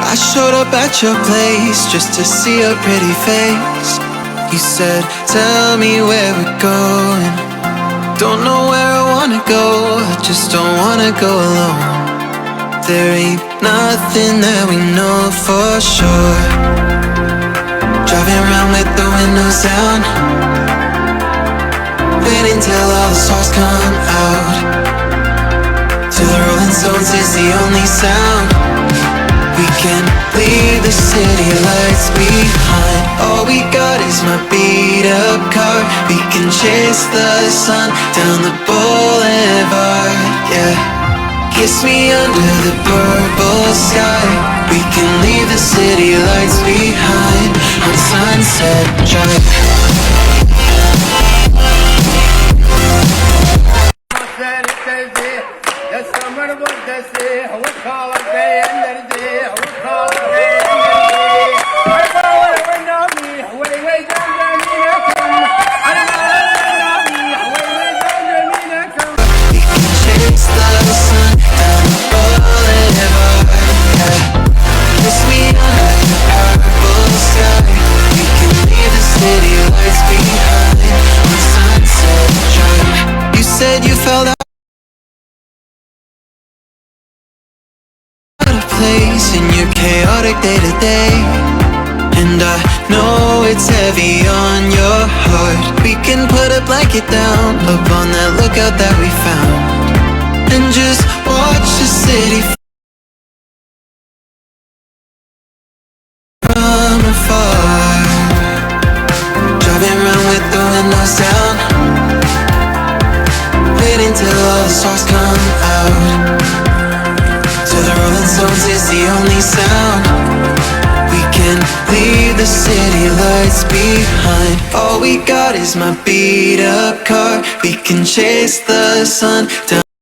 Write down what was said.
I showed up at your place just to see a pretty face. You said, tell me where we're going. Don't know where I wanna go, I just don't wanna go alone. There ain't nothing that we know for sure. Driving around with the windows down, waiting till all the stars come out. Till the Rolling Stones is the only sound. We can leave the city lights behind. All we got is my beat up car. We can chase the sun down the boulevard, yeah. Kiss me under the purple sky. We can leave the city lights behind on Sunset Drive. Said you felt out of place in your chaotic day-to-day. And I know it's heavy on your heart. We can put a blanket down up on that lookout that we found, and just watch the city from afar. Driving around with the windows down, waiting till all the stars come out. Till the Rolling Stones is the only sound. We can leave the city lights behind. All we got is my beat up car. We can chase the sun down.